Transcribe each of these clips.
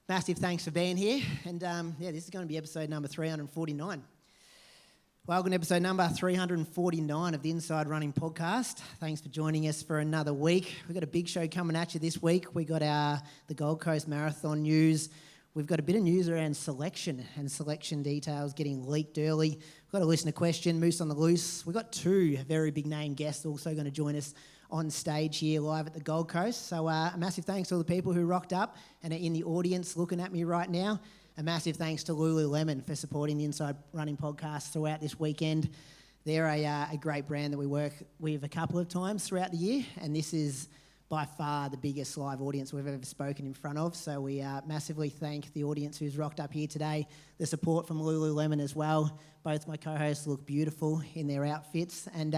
Massive thanks for being here. And this is going to be episode number 349. Welcome to episode number 349 of the Inside Running Podcast. Thanks for joining us for another week. We've got a big show coming at you this week. We got the Gold Coast Marathon news. We've got a bit of news around selection and selection details getting leaked early. We've got a listener question, Moose on the Loose. We've got two very big name guests also going to join us on stage here live at the Gold Coast. So a massive thanks to all the people who rocked up and are in the audience looking at me right now. A massive thanks to Lululemon for supporting the Inside Running Podcast throughout this weekend. They're a great brand that we work with a couple of times throughout the year, and this is by far the biggest live audience we've ever spoken in front of. So we massively thank the audience who's rocked up here today, the support from Lululemon as well. Both my co-hosts look beautiful in their outfits, and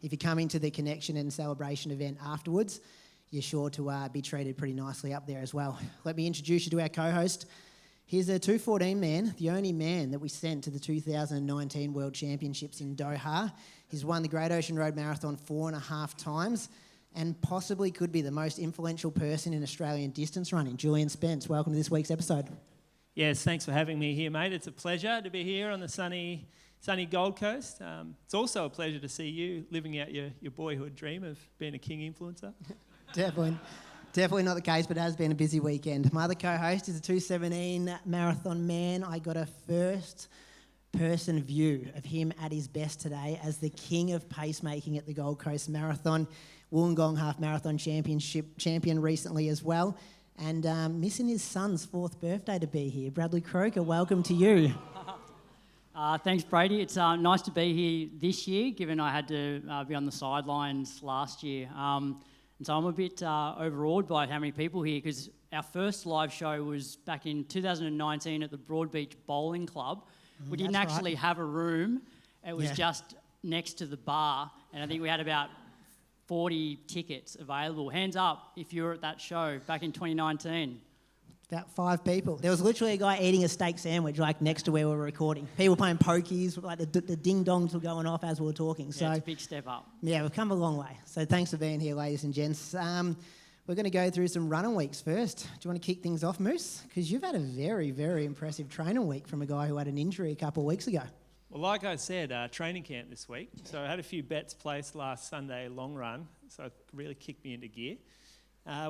if you're coming to the connection and celebration event afterwards, you're sure to be treated pretty nicely up there as well. Let me introduce you to our co-host. He's a 2:14 man, the only man that we sent to the 2019 World Championships in Doha. He's won the Great Ocean Road Marathon 4.5 times and possibly could be the most influential person in Australian distance running. Julian Spence, welcome to this week's episode. Yes, thanks for having me here, mate. It's a pleasure to be here on the sunny Gold Coast. It's also a pleasure to see you living out your boyhood dream of being a king influencer. Definitely not the case, but it has been a busy weekend. My other co-host is a 2:17 marathon man. I got a first-person view of him at his best today as the king of pacemaking at the Gold Coast Marathon. Wollongong Half Marathon champion recently as well. And missing his son's 4th birthday to be here. Bradley Croker, welcome to you. Thanks, Brady. It's nice to be here this year, given I had to be on the sidelines last year. And so I'm a bit overawed by how many people here, because our first live show was back in 2019 at the Broadbeach Bowling Club. We didn't actually have a room. It was just next to the bar, and I think we had about 40 tickets available. Hands up if you were at that show back in 2019. About 5 people. There was literally a guy eating a steak sandwich like next to where we were recording. People playing pokies, like the ding-dongs were going off as we were talking. So it's a big step up. Yeah, we've come a long way. So thanks for being here, ladies and gents. We're going to go through some running weeks first. Do you want to kick things off, Moose? Because you've had a very, very impressive training week from a guy who had an injury a couple of weeks ago. Well, like I said, training camp this week. So I had a few bets placed last Sunday long run, so it really kicked me into gear.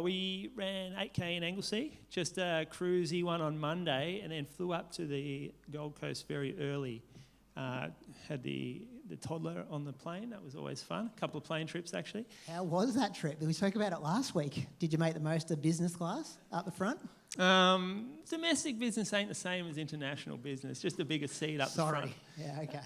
We ran 8K in Anglesea, just a cruisy one on Monday, and then flew up to the Gold Coast very early. Had the toddler on the plane. That was always fun. A couple of plane trips, actually. How was that trip? We spoke about it last week. Did you make the most of business class up the front? Domestic business ain't the same as international business, just a bigger seat up the front. Yeah, okay.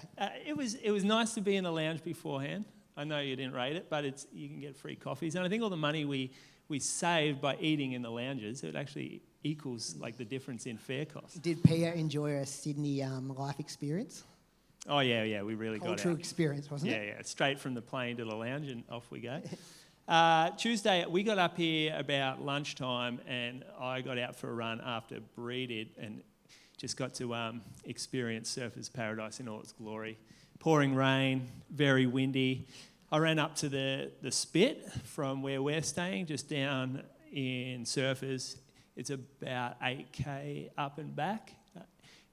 It was nice to be in the lounge beforehand. I know you didn't rate it, but you can get free coffees. And I think all the money we saved by eating in the lounges, it actually equals like the difference in fare costs. Did Pia enjoy a Sydney life experience? Oh, yeah, we really got out. Cultural experience, wasn't it? Yeah, straight from the plane to the lounge and off we go. Tuesday, we got up here about lunchtime and I got out for a run after Bree did and just got to experience surfer's paradise in all its glory. Pouring rain, very windy. I ran up to the Spit from where we're staying, just down in Surfers. It's about 8K up and back.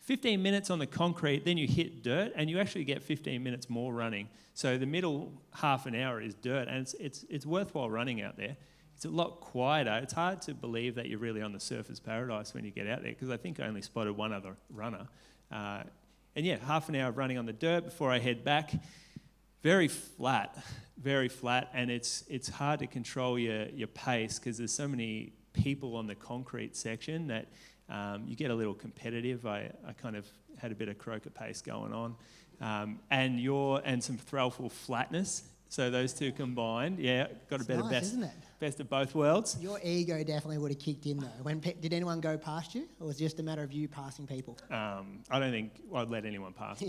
15 minutes on the concrete, then you hit dirt, and you actually get 15 minutes more running. So the middle half an hour is dirt, and it's worthwhile running out there. It's a lot quieter. It's hard to believe that you're really on the surfer's paradise when you get out there, because I think I only spotted one other runner. Half an hour of running on the dirt before I head back. Very flat, and it's hard to control your pace because there's so many people on the concrete section that you get a little competitive. I kind of had a bit of croaker pace going on, and some thrillful flatness. So those two combined, got a better best of both worlds. Your ego definitely would have kicked in though. Did anyone go past you, or was it just a matter of you passing people? I don't think I'd let anyone pass.